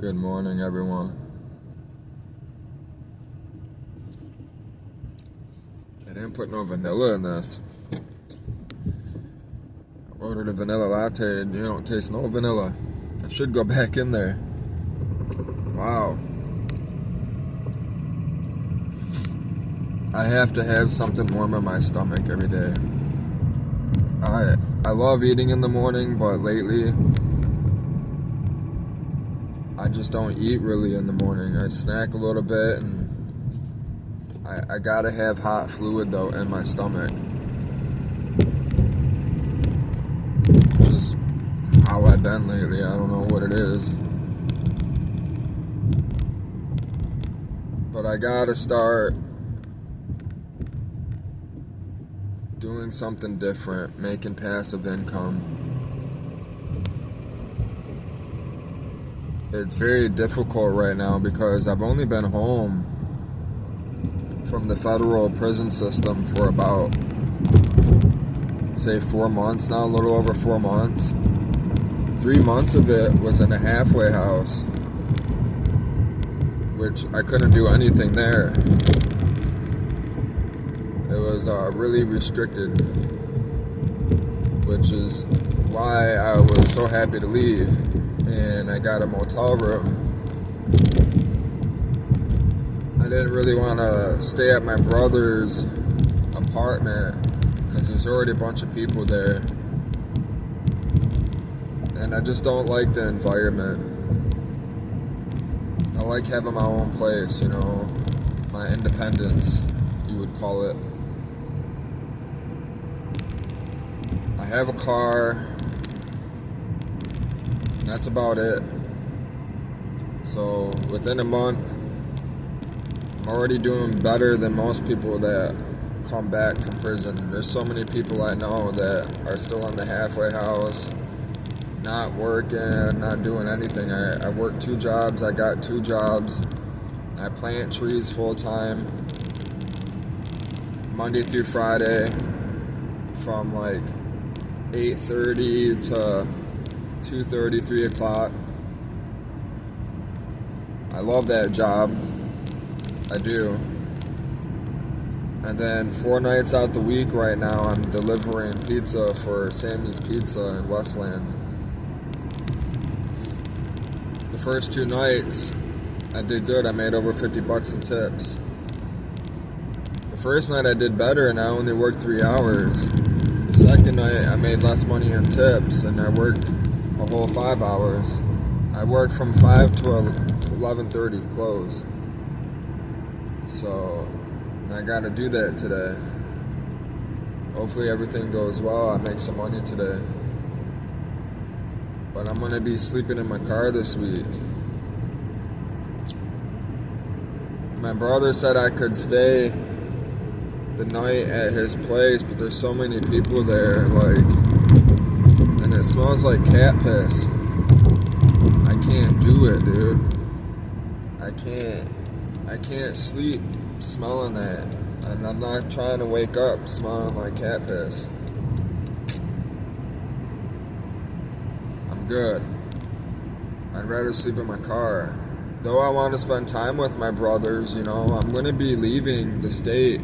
Good morning, everyone. I didn't put no vanilla in this. I ordered a vanilla latte and you don't taste no vanilla. I should go back in there. Wow. I have to have something warm in my stomach every day. I love eating in the morning, but lately I just don't eat really in the morning. I snack a little bit, and I gotta have hot fluid though in my stomach. Just how I've been lately. I don't know what it is, but I gotta start doing something different, making passive income. It's very difficult right now because I've only been home from the federal prison system for about, say, 4 months now, a little over 4 months. 3 months of it was in a halfway house, which I couldn't do anything there. It was really restricted, which is why I was so happy to leave. And I got a motel room. I didn't really want to stay at my brother's apartment because there's already a bunch of people there. And I just don't like the environment. I like having my own place, you know, my independence, you would call it. I have a car. That's about it. So within a month, I'm already doing better than most people that come back from prison. There's so many people I know that are still in the halfway house, not working, not doing anything. I work 2 jobs. I got 2 jobs. I plant trees full time, Monday through Friday, from like 8:30 to 2:30, 3 o'clock. I love that job. I do. And then 4 nights out the week right now, I'm delivering pizza for Sammy's Pizza in Westland. The first 2 nights, I did good. I made over $50 in tips. The first night I did better and I only worked 3 hours. The second night I made less money in tips and I worked a whole 5 hours. I work from 5 to 11:30 close. So I gotta do that today. Hopefully everything goes well. I make some money today. But I'm gonna be sleeping in my car this week. My brother said I could stay the night at his place, but there's so many people there, and it smells like cat piss. I can't do it, dude. I can't sleep smelling that. And I'm not trying to wake up smelling like cat piss. I'm good. I'd rather sleep in my car. Though I want to spend time with my brothers, you know, I'm going to be leaving the state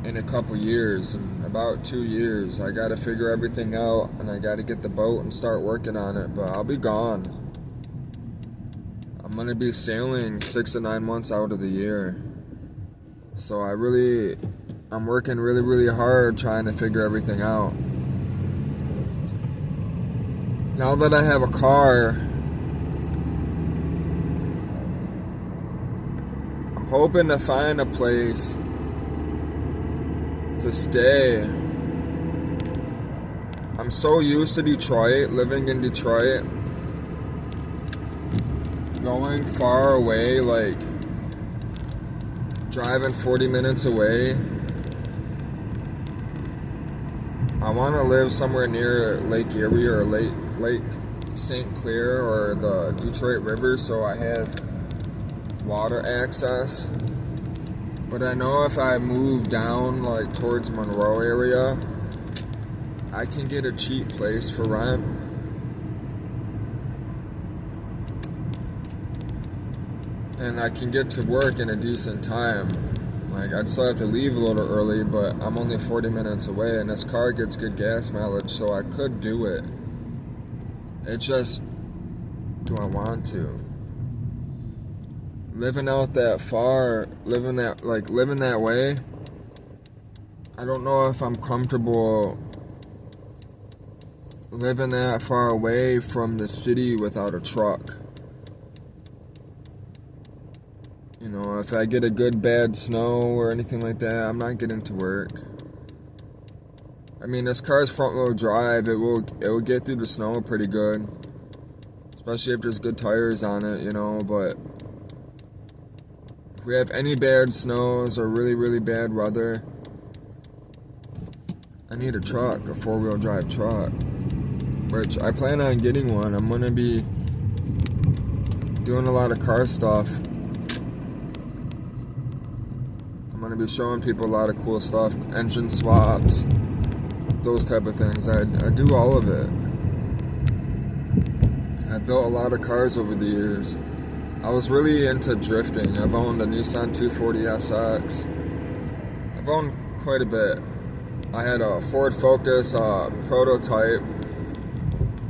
in a couple years, in about 2 years. I gotta figure everything out and I gotta get the boat and start working on it, but I'll be gone. I'm gonna be sailing 6 to 9 months out of the year. So I'm working really hard trying to figure everything out. Now that I have a car, I'm hoping to find a place to stay. I'm so used to Detroit, living in Detroit, going far away, like driving 40 minutes away. I want to live somewhere near Lake Erie or Lake St. Clair or the Detroit River, so I have water access. But I know if I move down like towards Monroe area, I can get a cheap place for rent. and I can get to work in a decent time. Like, I'd still have to leave a little early, but I'm only 40 minutes away, and this car gets good gas mileage, so I could do it. It's just, do I want to? Living out that far, living that way, I don't know if I'm comfortable living that far away from the city without a truck. You know, if I get a good bad snow or anything like that, I'm not getting to work. I mean, this car's front wheel drive, it will get through the snow pretty good. Especially if there's good tires on it, you know, but if we have any bad snows or really, really bad weather, I need a truck, a 4-wheel drive truck, which I plan on getting one. I'm gonna be doing a lot of car stuff. I'm gonna be showing people a lot of cool stuff, engine swaps, those type of things. I do all of it. I've built a lot of cars over the years. I was really into drifting. I've owned a Nissan 240 SX. I've owned quite a bit. I had a Ford Focus prototype.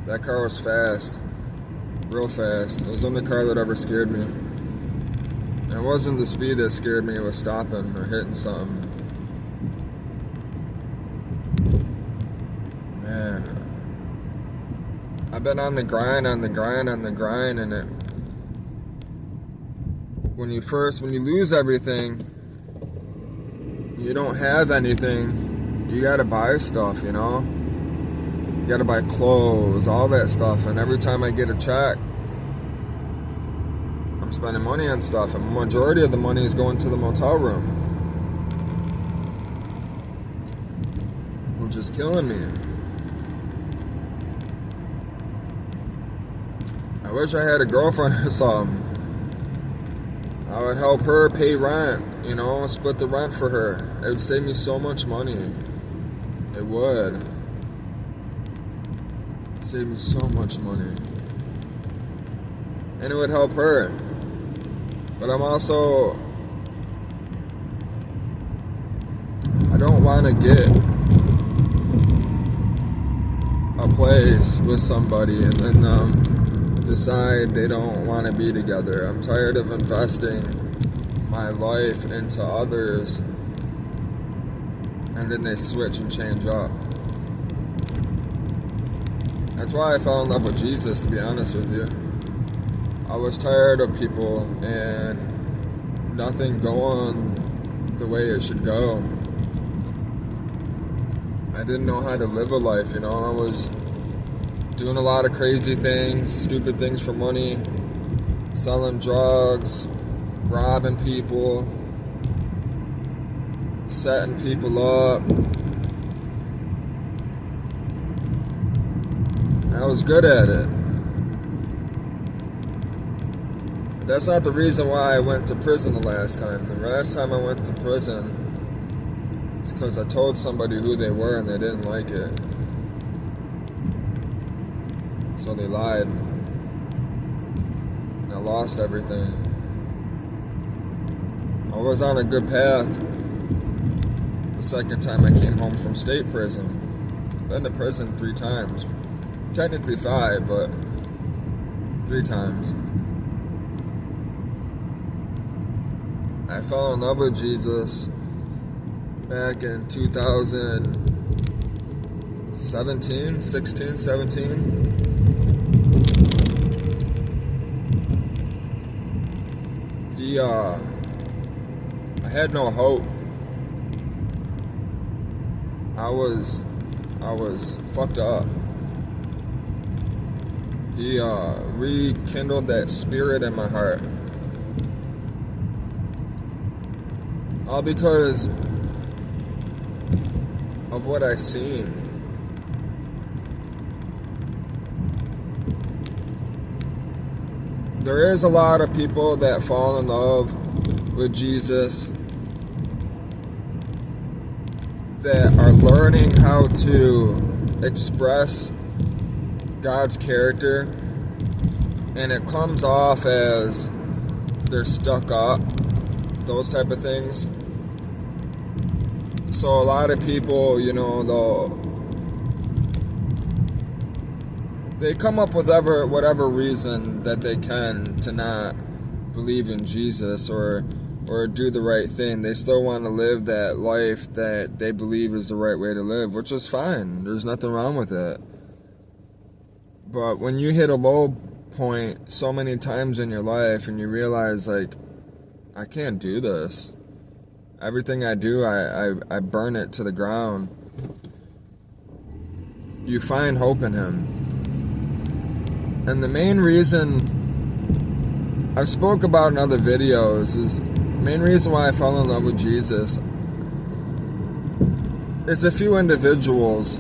That car was fast, real fast. It was the only car that ever scared me. And it wasn't the speed that scared me, it was stopping or hitting something. Man, I've been on the grind, and it, when you lose everything, you don't have anything, you gotta buy stuff, you know? You gotta buy clothes, all that stuff, and every time I get a check, I'm spending money on stuff, and the majority of the money is going to the motel room, which is killing me. I wish I had a girlfriend or something. I would help her pay rent, you know, split the rent for her. It would save me so much money. It would. Save me so much money. And it would help her. But I don't want to get a place with somebody and then decide they don't want to be together. I'm tired of investing my life into others and then they switch and change up. That's why I fell in love with Jesus, to be honest with you. I was tired of people and nothing going the way it should go. I didn't know how to live a life, you know. I was doing a lot of crazy things, stupid things for money, selling drugs, robbing people, setting people up. I was good at it. But that's not the reason why I went to prison the last time. The last time I went to prison, it's because I told somebody who they were and they didn't like it. So they lied. And I lost everything. I was on a good path the second time I came home from state prison. I've been to prison 3 times. Technically 5, but 3 times. I fell in love with Jesus back in 2017, 16, 17. I had no hope. I was fucked up. He rekindled that spirit in my heart. All because of what I seen. There is a lot of people that fall in love with Jesus that are learning how to express God's character, and it comes off as they're stuck up, those type of things. So a lot of people, you know, they come up with whatever reason that they can to not believe in Jesus or do the right thing. They still want to live that life that they believe is the right way to live, which is fine. There's nothing wrong with it. But when you hit a low point so many times in your life and you realize, like, I can't do this. Everything I do, I burn it to the ground. You find hope in Him. And the main reason I've spoke about in other videos is the main reason why I fell in love with Jesus. It's a few individuals,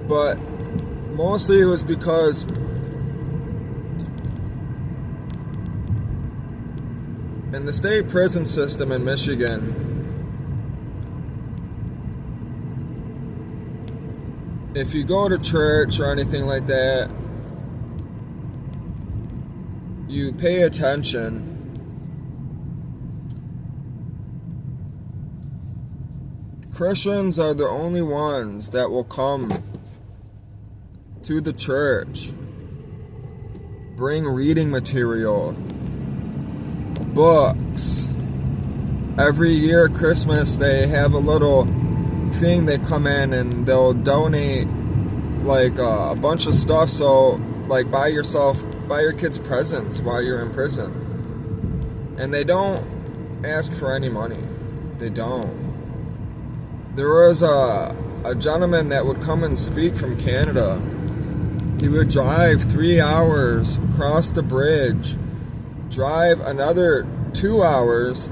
but mostly it was because in the state prison system in Michigan, if you go to church or anything like that, you pay attention. Christians are the only ones that will come to the church, bring reading material, books. Every year at Christmas they have a little thing, they come in and they'll donate like a bunch of stuff, so like buy your kids presents while you're in prison. And they don't ask for any money. They don't. There was a gentleman that would come and speak from Canada. He would drive 3 hours, cross the bridge, drive another 2 hours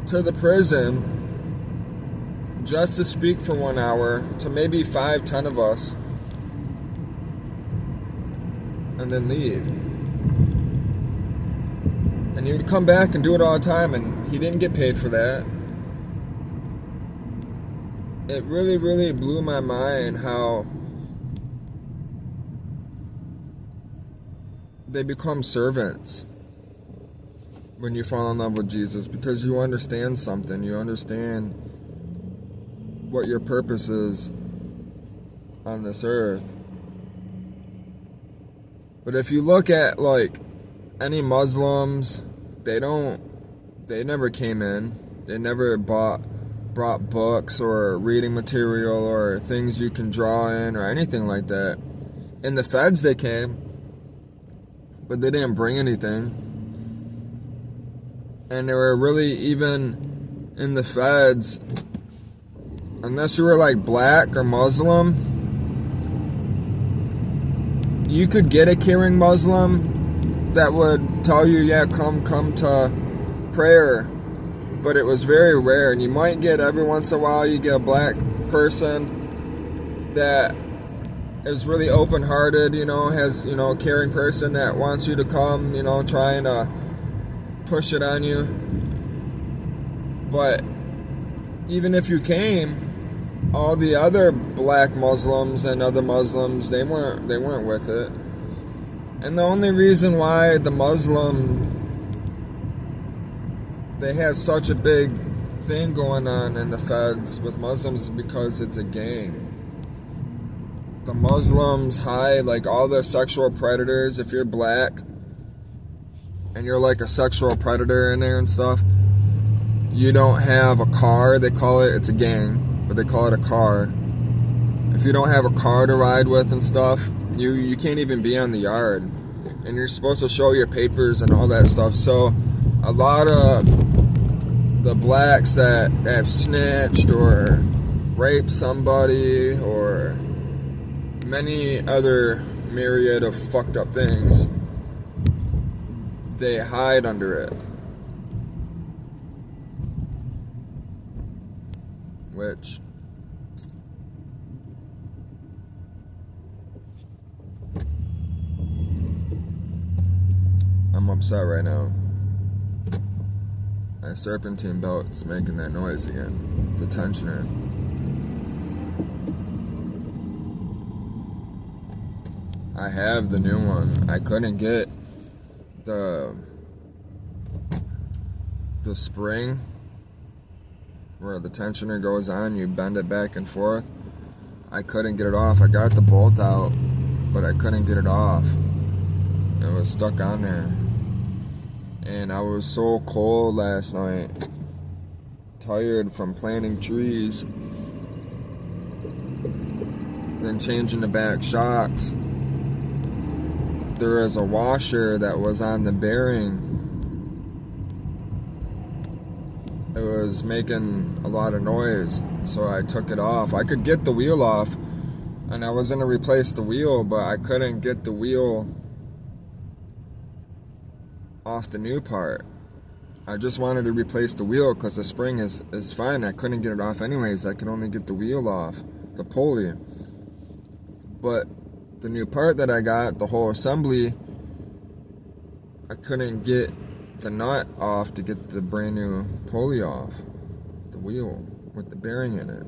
to the prison just to speak for 1 hour to maybe 5-10 of us, and then leave. And he would come back and do it all the time, and he didn't get paid for that. It really, really blew my mind how they become servants when you fall in love with Jesus, because you understand something. You understand what your purpose is on this earth. But if you look at like any Muslims, they never came in. They never brought books or reading material or things you can draw in or anything like that. In the feds they came, but they didn't bring anything. And they were really, even in the feds, unless you were like black or Muslim, you could get a caring Muslim that would tell you, yeah, come to prayer. But it was very rare. And you might get every once in a while, you get a black person that is really open-hearted, you know, has, you know, a caring person that wants you to come, you know, trying to push it on you. But even if you came, all the other black Muslims and other Muslims, they weren't with it. And the only reason why the Muslim, they had such a big thing going on in the feds with Muslims is because it's a gang. The Muslims hide like all the sexual predators. If you're black and you're like a sexual predator in there and stuff, you don't have a car. They call it, it's a gang, but they call it a car. If you don't have a car to ride with and stuff, you can't even be on the yard. And you're supposed to show your papers and all that stuff. So a lot of the blacks that have snitched or raped somebody or many other myriad of fucked up things, they hide under it. Which I'm upset right now. My serpentine belt's making that noise again. The tensioner. I have the new one. I couldn't get the spring where the tensioner goes on, you bend it back and forth. I couldn't get it off. I got the bolt out, but I couldn't get it off. It was stuck on there. And I was so cold last night, tired from planting trees, then changing the back shocks. There was a washer that was on the bearing. It was making a lot of noise, so I took it off. I could get the wheel off, and I was going to replace the wheel, but I couldn't get the wheel off the new part. I just wanted to replace the wheel because the spring is fine. I couldn't get it off anyways. I could only get the wheel off, the pulley. But the new part that I got, the whole assembly, I couldn't get the nut off to get the brand new pulley off the wheel with the bearing in it.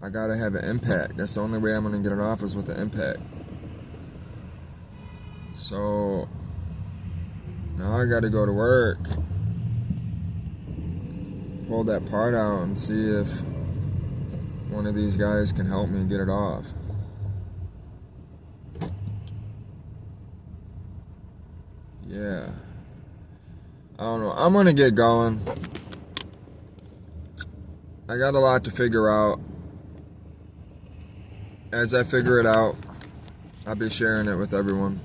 I gotta have an impact. That's the only way I'm gonna get it off is with an impact. So now I gotta go to work, pull that part out and see if one of these guys can help me get it off. Yeah. I don't know. I'm gonna get going. I got a lot to figure out. As I figure it out, I'll be sharing it with everyone.